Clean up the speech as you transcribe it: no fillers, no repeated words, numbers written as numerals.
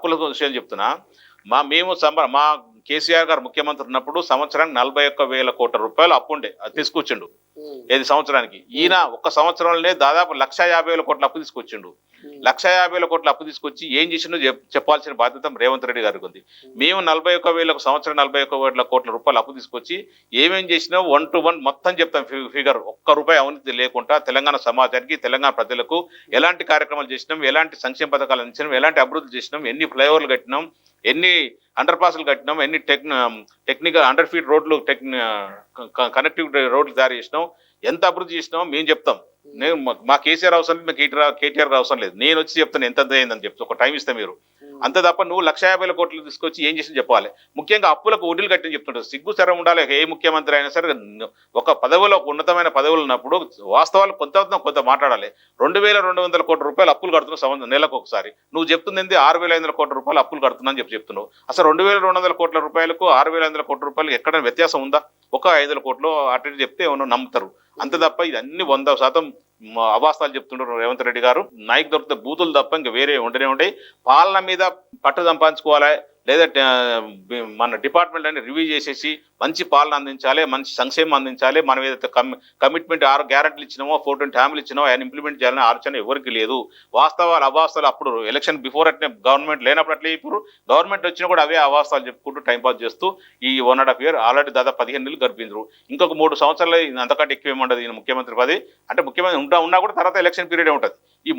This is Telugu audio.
అప్పుల విషయం చెప్తున్నా. మేము మా కేసీఆర్ గారు ముఖ్యమంత్రి ఉన్నప్పుడు సంవత్సరానికి 41,000 కోట్ల రూపాయలు అప్పు ఉండే, అది తీసుకొచ్చిండు. ఉమ్, ఏది సంవత్సరానికి. ఈయన ఒక్క సంవత్సరంలోనే దాదాపు 1,50,000 కోట్ల అప్పు తీసుకొచ్చిండు. ఉమ్, 1,50,000 కోట్ల అప్పు తీసుకొచ్చి ఏం చేసిండో చెప్పాల్సిన బాధ్యత రేవంత్ రెడ్డి గారికి ఉంది. మేము 41,000 సంవత్సరం 41,000 కోట్ల రూపాయలు అప్పు తీసుకొచ్చి ఏమేం చేసినా 1 to 1 మొత్తం చెప్తాం. ఫిగర్ ఒక్క రూపాయి అవినీతి లేకుండా తెలంగాణ సమాజానికి, తెలంగాణ ప్రజలకు ఎలాంటి కార్యక్రమాలు చేసినాం, ఎలాంటి సంక్షేమ పథకాలు అందించినాం, ఎలాంటి అభివృద్ధి చేసినాం, ఎన్ని ఫ్లైఓవర్లు కట్టినాం, ఎన్ని అండర్ పాస్లు కట్టినాం, ఎన్ని టెక్నికల్ అండర్ ఫీట్ రోడ్లు, కనెక్టివిటీ రోడ్లు తయారు చేసినాం, ఎంత అభివృద్ధి చేసినామో మేము చెప్తాం. నేను మా కేసీఆర్ అవసరం లేదు, కేటీఆర్ అవసరం లేదు. నేను వచ్చి చెప్తాను ఎంత అయిందని చెప్తా, ఒక టైం ఇస్తే మీరు. అంతే తప్ప నువ్వు 1,50,000 కోట్లు తీసుకొచ్చి ఏం చేసి చెప్పాలి. ముఖ్యంగా అప్పులకు వడ్డీలు కట్టని చెప్తుంటారు. సిగ్గు సరం ఉండాలి. ఏ ముఖ్యమంత్రి అయినా సరే ఒక పదవిలో, ఉన్నతమైన పదవులు ఉన్నప్పుడు వాస్తవాలు కొంత మాట్లాడాలి. 2,200 కోట్ల రూపాయలు అప్పులు కడుతున్నావు నెలకు ఒకసారి. నువ్వు చెప్తుంది ఏంది 6,500 కోట్ల రూపాయలు అప్పులు కడుతున్నా అని చెప్తున్నావు. అసలు 2,200 కోట్ల రూపాయలకు 6,500 కోట్ల రూపాయలకు ఎక్కడైనా వ్యత్యాసం ఉందా? ఒక 500 కోట్లు అటు చెప్తే ఏమన్నా నమ్ముతారు. అంతే తప్ప ఇది అన్ని 100% అవాస్తాలు చెప్తుంటారు రేవంత్ రెడ్డి గారు. నాయకు దొరికితే బూతులు తప్ప ఇంకా వేరే ఉండనే ఉంటాయి. పాలన మీద పట్టు సంపాదించుకోవాలి, లేదా మన డిపార్ట్మెంట్ అని రివ్యూ చేసేసి మంచి పాలన అందించాలి, మంచి సంక్షేమం అందించాలి. మనం ఏదైతే కమిట్మెంట్ 6 గ్యారెంటీలు ఇచ్చినామో, 420 హామీలు ఇచ్చినామో ఆయన ఇంప్లిమెంట్ చేయాలనే ఆలోచన ఎవరికి లేదు. వాస్తవాలు అవాస్తవాలు అప్పుడు ఎలక్షన్ బిఫోర్ అట్నే గవర్నమెంట్ లేనప్పుడు అట్లే, ఇప్పుడు గవర్నమెంట్ వచ్చినా కూడా అవే అవాస్తవాలు చెప్పుకుంటూ టైంపాస్ చేస్తూ ఈ 1.5 year ఆల్రెడీ దాదాపు 15 నెలలు గడిపించారు. ఇంకొక 3 సంవత్సరాలు అంతకంటే ఎక్కువ ఏముండదు ఈయన ముఖ్యమంత్రి పదవి. అంటే ముఖ్యమంత్రి ఉన్నా కూడా తర్వాత ఎలక్షన్ పీరియడ్ ఉంటుంది.